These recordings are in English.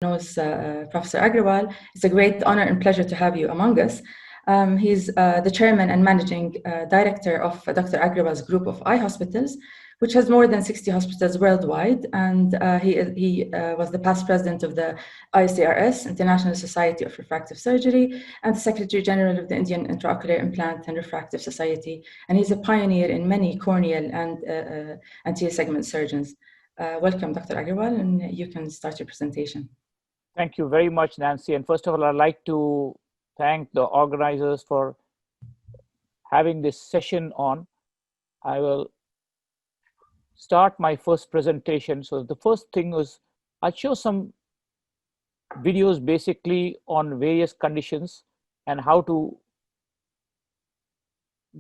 knows Professor Agarwal. It's a great honor and pleasure to have you among us. He's the chairman and managing director of Dr. Agarwal's group of eye hospitals, which has more than 60 hospitals worldwide. And he was the past president of the ICRS, International Society of Refractive Surgery, and the Secretary General of the Indian Intraocular Implant and Refractive Society. And he's a pioneer in many corneal and anterior segment surgeons. Welcome, Dr. Agarwal, and you can start your presentation. Thank you very much, Nancy. And first of all, I'd like to thank the organizers for having this session on. I will start my first presentation. So the first thing is I'll show some videos basically on various conditions and how to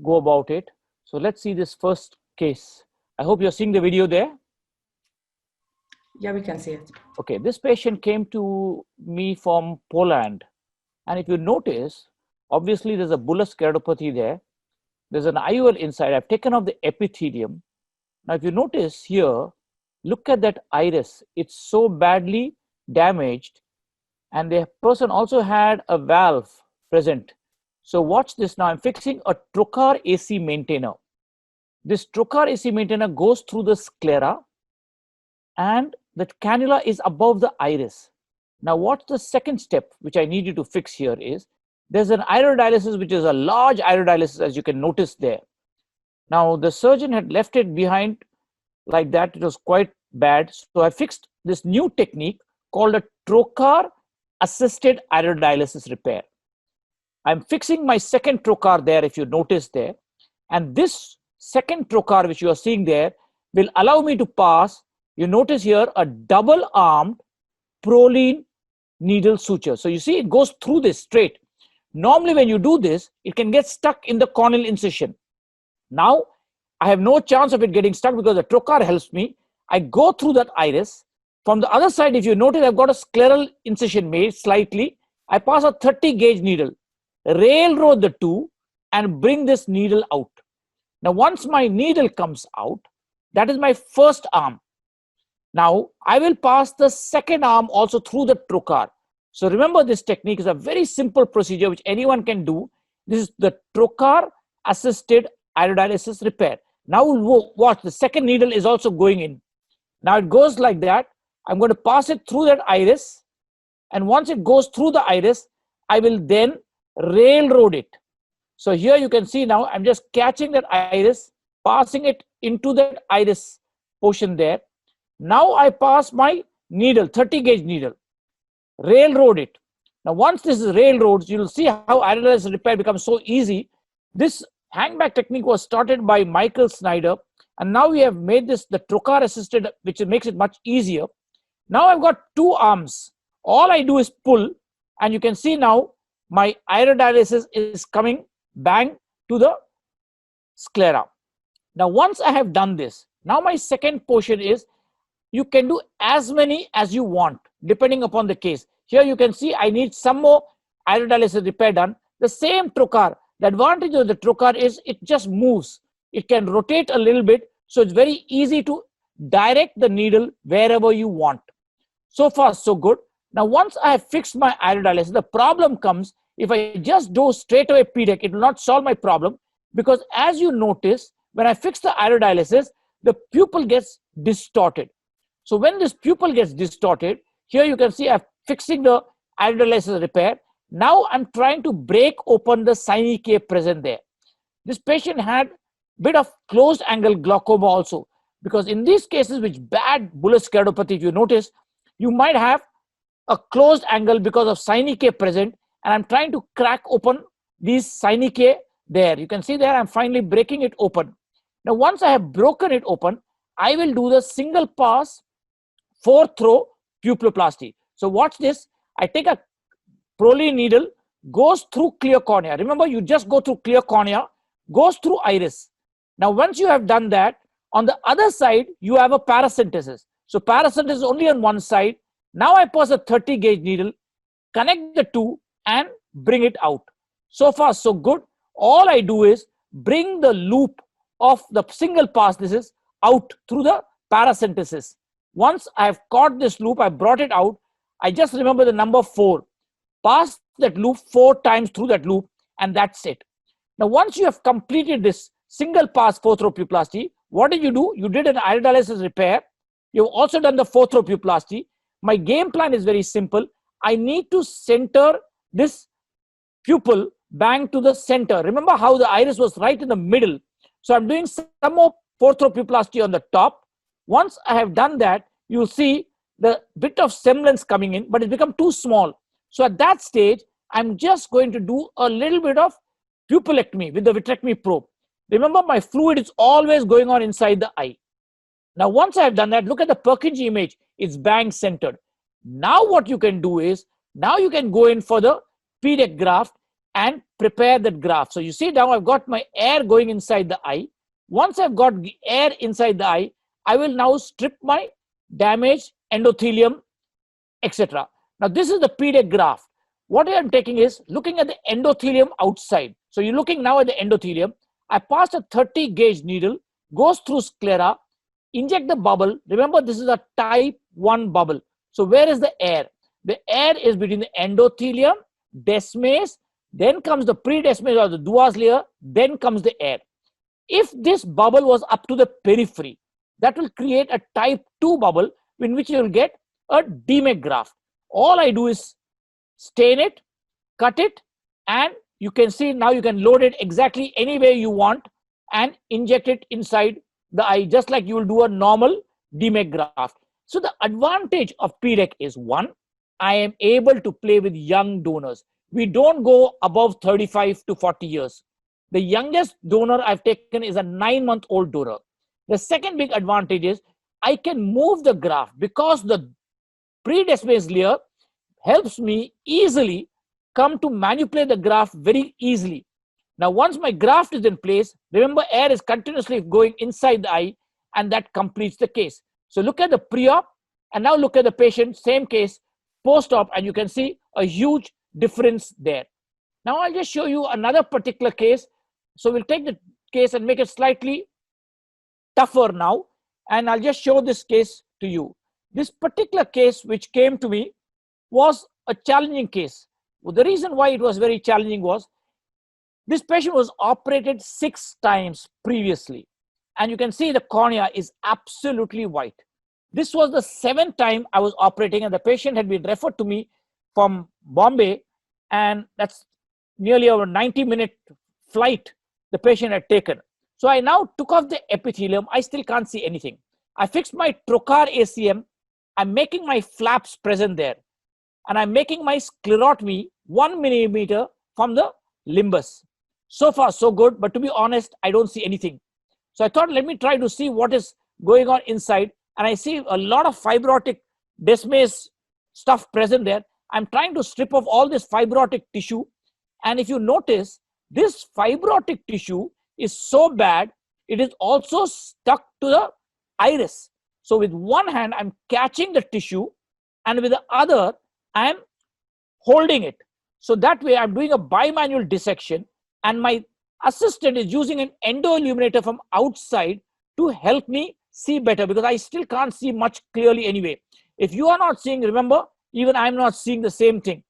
go about it. So let's see this first case. I hope you're seeing the video there. Yeah, we can see it. Okay, this patient came to me from Poland. And if you notice, obviously there's a bullous keratopathy there. There's an IOL inside. I've taken off the epithelium. Now, if you notice here, look at that iris. It's so badly damaged. And the person also had a valve present. So watch this now. I'm fixing a trocar AC maintainer. This trocar AC maintainer goes through the sclera, and the cannula is above the iris. Now, what's the second step which I need you to fix here is there's an iridodialysis, which is a large iridodialysis, as you can notice there. Now, the surgeon had left it behind like that. It was quite bad. So I fixed this new technique called a trocar assisted iridodialysis repair. I'm fixing my second trocar there, if you notice there. And this second trocar, which you are seeing there, will allow me to pass, you notice here, a double-armed Prolene needle suture. So you see, it goes through this straight. Normally, when you do this, it can get stuck in the corneal incision. Now, I have no chance of it getting stuck because the trocar helps me. I go through that iris. From the other side, if you notice, I've got a scleral incision made slightly. I pass a 30-gauge needle, railroad the two, and bring this needle out. Now, once my needle comes out, that is my first arm. Now, I will pass the second arm also through the trocar. So remember, this technique is a very simple procedure which anyone can do. This is the trocar assisted iridodialysis repair. Now, watch, the second needle is also going in. Now, it goes like that. I'm going to pass it through that iris. And once it goes through the iris, I will then railroad it. So here you can see now, I'm just catching that iris, passing it into that iris portion there. Now I pass my needle, 30-gauge needle, railroad it. Now, once this is railroad, you'll see how iridodialysis repair becomes so easy. This hangback technique was started by Michael Snyder, and now we have made this the trocar assisted, which makes it much easier. Now I've got two arms. All I do is pull, and you can see now my iridodialysis is coming bang to the sclera. Now, once I have done this, now my second portion is you can do as many as you want, depending upon the case. Here you can see I need some more iridodialysis repair done. The same trocar, the advantage of the trocar is it just moves. It can rotate a little bit, so it's very easy to direct the needle wherever you want. So far, so good. Now, once I have fixed my iridodialysis, the problem comes if I just do straight away Pdek, it will not solve my problem, because as you notice, when I fix the iridodialysis, the pupil gets distorted. So when this pupil gets distorted, here you can see I'm fixing the iridodialysis repair. Now I'm trying to break open the synechiae present there. This patient had a bit of closed angle glaucoma also, because in these cases which bad bullous keratopathy, if you notice, you might have a closed angle because of synechiae present, and I'm trying to crack open these synechiae there. You can see there I'm finally breaking it open. Now, once I have broken it open, I will do the single pass 4-throw pupilloplasty. So watch this. I take a Prolene needle, goes through clear cornea. Remember, you just go through clear cornea, goes through iris. Now, once you have done that, on the other side, you have a paracentesis. So paracentesis is only on one side. Now I pass a 30-gauge needle, connect the two, and bring it out. So far, so good. All I do is bring the loop of the single pass, this is, out through the paracentesis. Once I have caught this loop, I brought it out, I just remember the number 4. Pass that loop 4 times through that loop, and that's it. Now, once you have completed this single pass 4-throw pupillasty, what did you do? You did an iodialysis repair. You've also done the 4-throw pupillasty. My game plan is very simple. I need to center this pupil bang to the center. Remember how the iris was right in the middle. So I'm doing some more 4-throw pupillasty on the top. Once I have done that, you'll see the bit of semblance coming in, but it's become too small. So at that stage, I'm just going to do a little bit of pupilectomy with the vitrectomy probe. Remember, my fluid is always going on inside the eye. Now, once I have done that, look at the Purkinje image. It's bang centered. Now what you can do is, now you can go in for the Pdek graft and prepare that graft. So you see now I've got my air going inside the eye. Once I've got the air inside the eye, I will now strip my damaged endothelium, etc. Now this is the Pdek graft. What I am taking is looking at the endothelium outside. So you're looking now at the endothelium. I pass a 30 gauge needle, goes through sclera, inject the bubble. Remember, this is a type 1 bubble. So where is the air? The air is between the endothelium, desmase, then comes the predesmase or the Duas layer, then comes the air. If this bubble was up to the periphery, that will create a type 2 bubble in which you will get a DMEC graft. All I do is stain it, cut it, and you can see now you can load it exactly any way you want and inject it inside the eye, just like you will do a normal DMEC graft. So the advantage of Pdek is, one, I am able to play with young donors. We don't go above 35 to 40 years. The youngest donor I've taken is a 9-month-old donor. The second big advantage is I can move the graft because the predesmase layer helps me easily come to manipulate the graft very easily. Now, once my graft is in place, remember, air is continuously going inside the eye, and that completes the case. So look at the pre-op, and now look at the patient, same case, post-op, and you can see a huge difference there. Now I'll just show you another particular case. So we'll take the case and make it slightly tougher now, and I'll just show this case to you. This particular case which came to me was a challenging case. Well, the reason why it was very challenging was this patient was operated 6 times previously, and you can see the cornea is absolutely white. This was the 7th time I was operating, and the patient had been referred to me from Bombay, and that's nearly over 90-minute flight the patient had taken. So I now took off the epithelium. I still can't see anything. I fixed my trocar ACM. I'm making my flaps present there, and I'm making my sclerotomy 1 millimeter from the limbus. So far, so good, but to be honest, I don't see anything. So I thought, let me try to see what is going on inside, and I see a lot of fibrotic desmase stuff present there. I'm trying to strip off all this fibrotic tissue, and if you notice, this fibrotic tissue is so bad, it is also stuck to the iris. So with one hand, I'm catching the tissue, and with the other, I'm holding it. So that way, I'm doing a bimanual dissection, and my assistant is using an endo illuminator from outside to help me see better, because I still can't see much clearly anyway. If you are not seeing, remember, even I'm not seeing the same thing.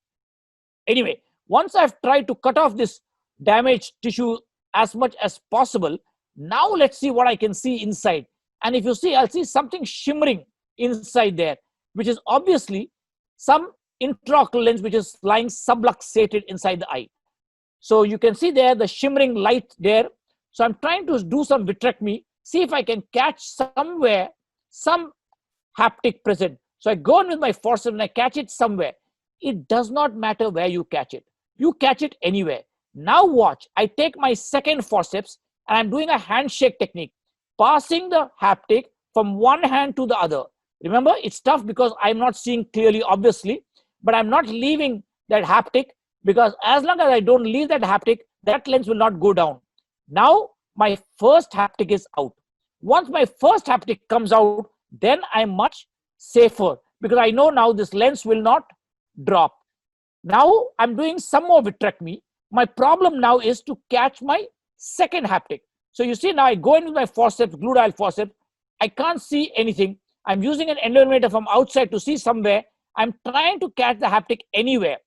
Anyway, once I've tried to cut off this damaged tissue as much as possible, now let's see what I can see inside. And if you see, I'll see something shimmering inside there, which is obviously some intraocular lens which is lying subluxated inside the eye. So you can see there the shimmering light there. So I'm trying to do some vitrectomy, see if I can catch somewhere some haptic present. So I go in with my forceps and I catch it somewhere. It does not matter where you catch it. You catch it anywhere. Now watch, I take my second forceps and I'm doing a handshake technique, passing the haptic from one hand to the other. Remember, it's tough because I'm not seeing clearly, obviously, but I'm not leaving that haptic, because as long as I don't leave that haptic, that lens will not go down. Now my first haptic is out. Once my first haptic comes out, then I'm much safer, because I know now this lens will not drop. Now I'm doing some more vitrectomy. My problem now is to catch my second haptic. So you see now I go in with my forceps, gluteal forceps. I can't see anything. I'm using an endo illuminator from outside to see somewhere, I'm trying to catch the haptic anywhere.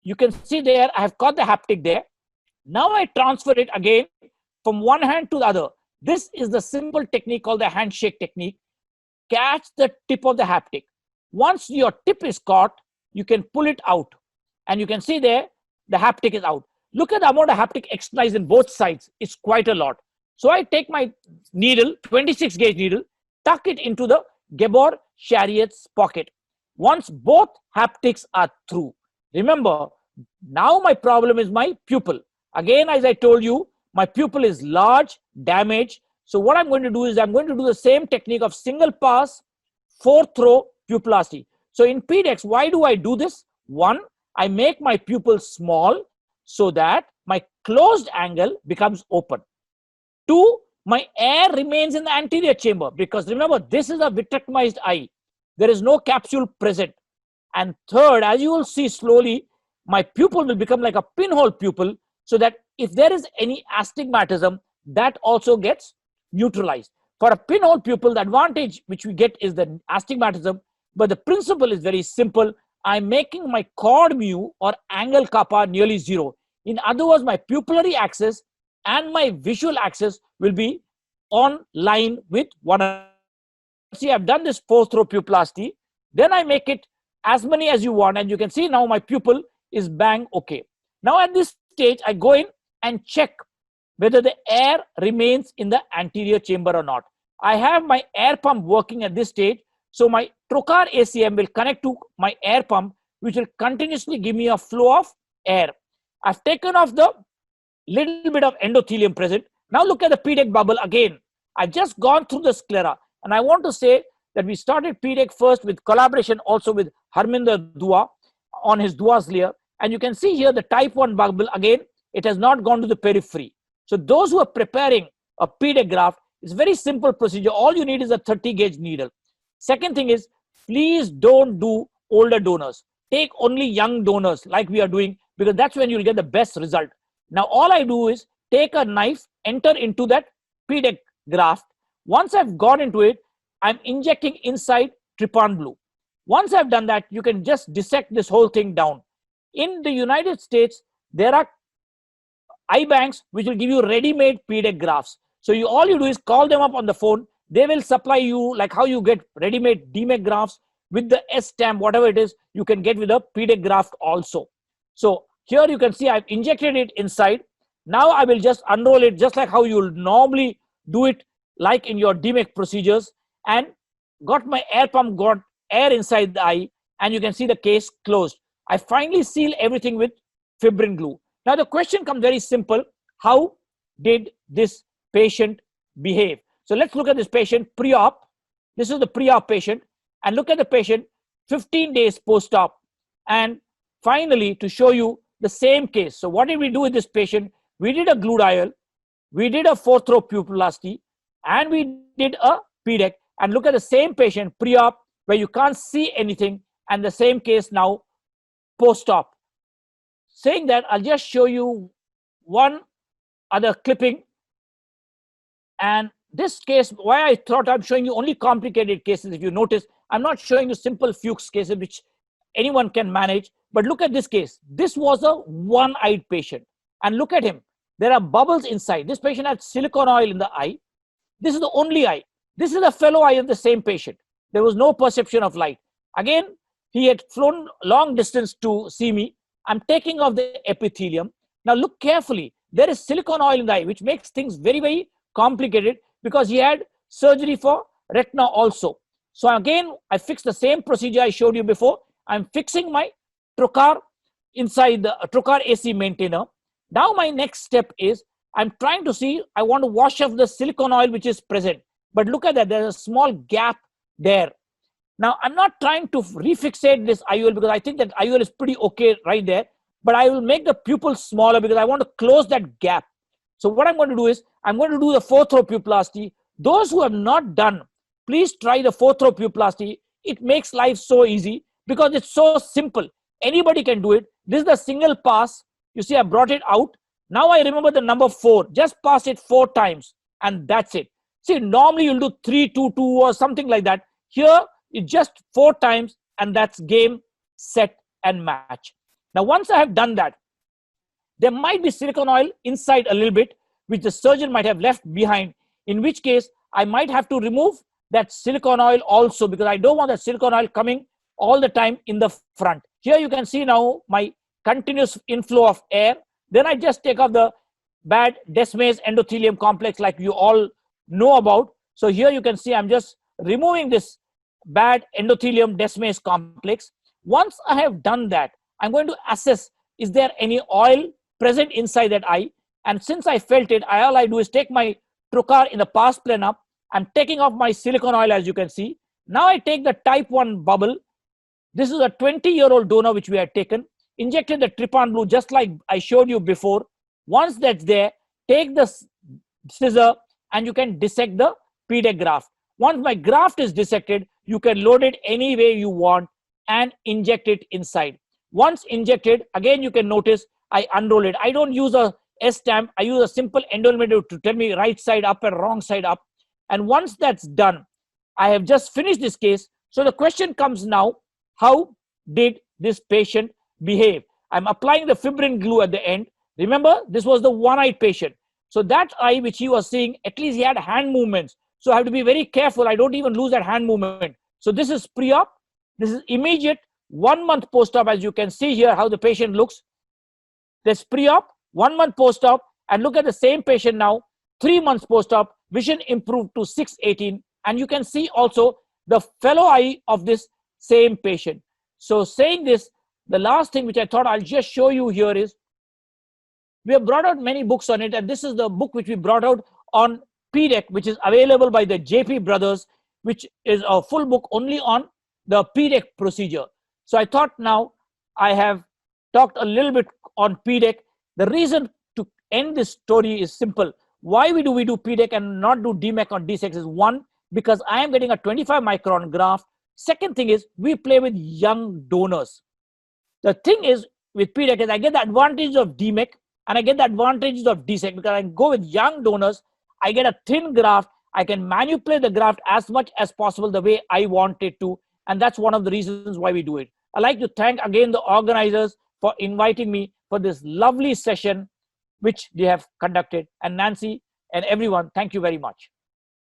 You can see there, I have caught the haptic there. Now I transfer it again from one hand to the other. This is the simple technique called the handshake technique. Catch the tip of the haptic. Once your tip is caught, you can pull it out. And you can see there, the haptic is out. Look at the amount of haptic exercise in both sides. It's quite a lot. So I take my needle, 26 gauge needle, tuck it into the Gabor Chariot's pocket. Once both haptics are through, remember, now my problem is my pupil. Again, as I told you, my pupil is large, damaged. So what I'm going to do is I'm going to do the same technique of single pass, 4-throw pupillasty. So in Pdek, why do I do this? One, I make my pupil small so that my closed angle becomes open. Two, my air remains in the anterior chamber, because remember, this is a vitrectomized eye. There is no capsule present. And third, as you will see slowly, my pupil will become like a pinhole pupil, so that if there is any astigmatism, that also gets neutralized. For a pinhole pupil, the advantage which we get is the astigmatism, but the principle is very simple. I'm making my chord mu or angle kappa nearly zero. In other words, my pupillary axis and my visual axis will be on line with one another. See, I've done this 4-throw pupillasty. Then I make it as many as you want, and you can see now my pupil is bang okay. Now at this stage, I go in and check whether the air remains in the anterior chamber or not. I have my air pump working at this stage, so my trocar ACM will connect to my air pump, which will continuously give me a flow of air. I've taken off the little bit of endothelium present. Now look at the Pdek bubble again. I've just gone through the sclera, and I want to say that we started Pdek first with collaboration also with Harminder Dua on his Dua's layer. And you can see here the type 1 bubble again, it has not gone to the periphery. So those who are preparing a Pdek graft, it's a very simple procedure. All you need is a 30 gauge needle. Second thing is, please don't do older donors. Take only young donors like we are doing, because that's when you'll get the best result. Now all I do is take a knife, enter into that Pdek graft. Once I've gone into it, I'm injecting inside trypan blue. Once I've done that, you can just dissect this whole thing down. In the United States, there are eye banks which will give you ready-made Pdek grafts. So all you do is call them up on the phone. They will supply you, like how you get ready-made DMEC grafts with the S stamp, whatever it is, you can get with a Pdek graft also. So here you can see I've injected it inside. Now I will just unroll it just like how you'll normally do it, like in your DMEC procedures, and got my air pump, got air inside the eye, and you can see the case closed. I finally seal everything with fibrin glue. Now the question comes very simple. How did this patient behave? So let's look at this patient pre-op. This is the pre-op patient, and look at the patient 15 days post-op. And finally, to show you the same case. So what did we do with this patient? We did a gluteal, we did a 4-throw pupillasty, and we did a Pdek. And look at the same patient pre-op, where you can't see anything, and the same case now post-op. Saying that, I'll just show you one other clipping. And this case, why I thought I'm showing you only complicated cases, if you notice, I'm not showing you simple Fuchs cases which anyone can manage. But look at this case. This was a one-eyed patient. And look at him. There are bubbles inside. This patient had silicone oil in the eye. This is the only eye. This is a fellow eye of the same patient. There was no perception of light. Again, he had flown long distance to see me. I'm taking off the epithelium. Now look carefully. There is silicone oil in the eye, which makes things very, very complicated, because he had surgery for retina also. So again, I fixed the same procedure I showed you before. I'm fixing my trocar inside the trocar AC maintainer. Now my next step is, I'm trying to see, I want to wash off the silicone oil which is present. But look at that, there's a small gap there. Now, I'm not trying to refixate this IOL, because I think that IOL is pretty okay right there. But I will make the pupil smaller because I want to close that gap. So what I'm going to do is, I'm going to do the 4-throw pupillasty. Those who have not done, please try the 4-throw pupillasty. It makes life so easy because it's so simple. Anybody can do it. This is the single pass. You see, I brought it out. Now I remember the number 4. Just pass it 4 times and that's it. See, normally you'll do 3, 2, 2 or something like that. Here, it's just 4 times and that's game set and match. Now, once I have done that, there might be silicone oil inside a little bit, which the surgeon might have left behind, in which case I might have to remove that silicone oil also, because I don't want that silicone oil coming all the time in the front. Here you can see now my continuous inflow of air. Then I just take off the bad Descemet's endothelium complex like you all know about. So here you can see I'm just removing this bad endothelium Descemet's complex. Once I have done that, I'm going to assess, is there any oil present inside that eye? And since I felt it, all I do is take my trocar in the pars plana. I'm taking off my silicone oil, as you can see. Now I take the type 1 bubble. This is a 20-year-old donor which we had taken, injected the trypan blue just like I showed you before. Once that's there, take the scissor and you can dissect the Pdek graft. Once my graft is dissected, you can load it any way you want and inject it inside. Once injected, again you can notice I unroll it. I don't use a S-stamp. I use a simple endometer to tell me right side up and wrong side up. And once that's done, I have just finished this case. So the question comes now, how did this patient behave? I'm applying the fibrin glue at the end. Remember, this was the one-eyed patient. So that eye which he was seeing, at least he had hand movements. So I have to be very careful. I don't even lose that hand movement. So this is pre-op. This is immediate 1 month post-op. As you can see here, how the patient looks. There's pre-op, 1 month post-op, and look at the same patient now, 3 months post-op, vision improved to 6/18. And you can see also the fellow eye of this same patient. So saying this, the last thing which I thought I'll just show you here is, we have brought out many books on it, and this is the book which we brought out on Pdek, which is available by the JP Brothers, which is a full book only on the Pdek procedure. So I thought now I have talked a little bit on Pdek. The reason to end this story is simple. Why do we do Pdek and not do DMEC on D6 is, one, because I am getting a 25 micron graft. Second thing is, we play with young donors. The thing is with Pdek is I get the advantage of DMEC and I get the advantages of D6 because I go with young donors. I get a thin graft. I can manipulate the graft as much as possible the way I want it to. And that's one of the reasons why we do it. I'd like to thank again the organizers for inviting me for this lovely session which they have conducted. And Nancy and everyone, thank you very much.